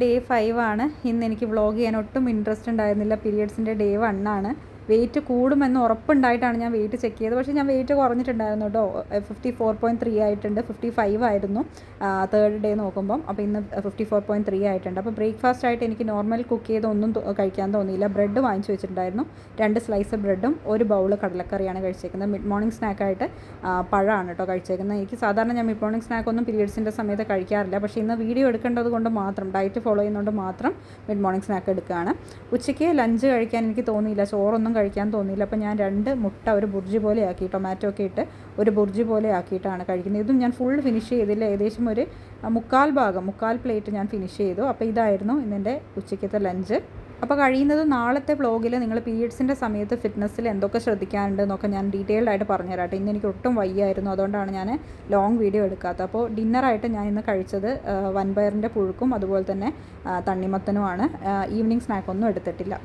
Day 5 ആണ്. ഇന്ന് എനിക്ക് വ്ളോഗ് ചെയ്യാൻ ഒട്ടും ഇൻട്രസ്റ്റ് ഉണ്ടായിരുന്നില്ല. പീരിയഡ്സിൻ്റെ ഡേ 1 ആണ്. വെയിറ്റ് കൂടുമെന്ന് ഉറപ്പുണ്ടായിട്ടാണ് ഞാൻ വെയിറ്റ് ചെക്ക് ചെയ്തത്. പക്ഷേ ഞാൻ വെയിറ്റ് കുറഞ്ഞിട്ടുണ്ടായിരുന്നു കേട്ടോ. 54.3 ആയിട്ടുണ്ട്. 55 ആയിരുന്നു തേർഡ് ഡേ നോക്കുമ്പം. അപ്പോൾ ഇന്ന് 54.3 ആയിട്ടുണ്ട്. അപ്പോൾ ബ്രേക്ക്ഫാസ്റ്റ് ആയിട്ട് എനിക്ക് നോർമൽ കുക്ക് ചെയ്ത് ഒന്നും കഴിക്കാൻ തോന്നിയില്ല. ബ്രെഡ് വാങ്ങിച്ചു വെച്ചിട്ടുണ്ടായിരുന്നു. 2 സ്ലൈസ് ബ്രെഡും 1 ബൗൾ കടലക്കറിയാണ് കഴിച്ചേക്കുന്നത്. മിഡ് മോർണിംഗ് സ്നാക്കായിട്ട് പഴമാണ് കേട്ടോ കഴിച്ചേക്കുന്നത്. എനിക്ക് സാധാരണ ഞാൻ മിഡ് മോർണിംഗ് സ്നാക്കൊന്നും പീരിയഡ്സിൻ്റെ സമയത്ത് കഴിക്കാറില്ല. പക്ഷേ ഇന്ന് വീഡിയോ എടുക്കേണ്ടത് കൊണ്ട് മാത്രം, ഡയറ്റ് ഫോളോ ചെയ്യുന്നതുകൊണ്ട് മാത്രം മിഡ് മോർണിംഗ് സ്നാക്ക് എടുക്കുകയാണ്. ഉച്ചയ്ക്ക് ലഞ്ച് കഴിക്കാൻ എനിക്ക് തോന്നിയില്ല, ചോറൊന്നും കഴിക്കാൻ തോന്നിയില്ല. അപ്പോൾ ഞാൻ 2 മുട്ട ഒരു ബുർജി പോലെ ആക്കി, ടൊമാറ്റോ ഒക്കെ ഇട്ട് ഒരു ബുർജി പോലെ ആക്കിയിട്ടാണ് കഴിക്കുന്നത്. ഇതും ഞാൻ ഫുൾ ഫിനിഷ് ചെയ്തില്ല. ഏകദേശം ഒരു മുക്കാൽ പ്ലേറ്റ് ഞാൻ ഫിനിഷ് ചെയ്തു. അപ്പോൾ ഇതായിരുന്നു ഇന്നെൻ്റെ ഉച്ചയ്ക്കത്തെ ലഞ്ച്. അപ്പോൾ കഴിയുന്നത് നാളത്തെ വ്ളോഗിൽ നിങ്ങൾ പീരിയഡ്സിൻ്റെ സമയത്ത് ഫിറ്റ്നസ്സിൽ എന്തൊക്കെ ശ്രദ്ധിക്കാനുണ്ട് എന്നൊക്കെ ഞാൻ ഡീറ്റെയിൽഡ് ആയിട്ട് പറഞ്ഞുതരാം കേട്ടോ. ഇന്ന് എനിക്ക് ഒട്ടും വയ്യായിരുന്നു, അതുകൊണ്ടാണ് ഞാൻ ലോങ് വീഡിയോ എടുക്കാത്തത്. അപ്പോൾ ഡിന്നറായിട്ട് ഞാൻ ഇന്ന് കഴിച്ചത് വൻപയറിൻ്റെ പുഴുക്കും അതുപോലെ തന്നെ തണ്ണിമത്തനുമാണ്. ഈവനിങ് സ്നാക്കൊന്നും എടുത്തിട്ടില്ല.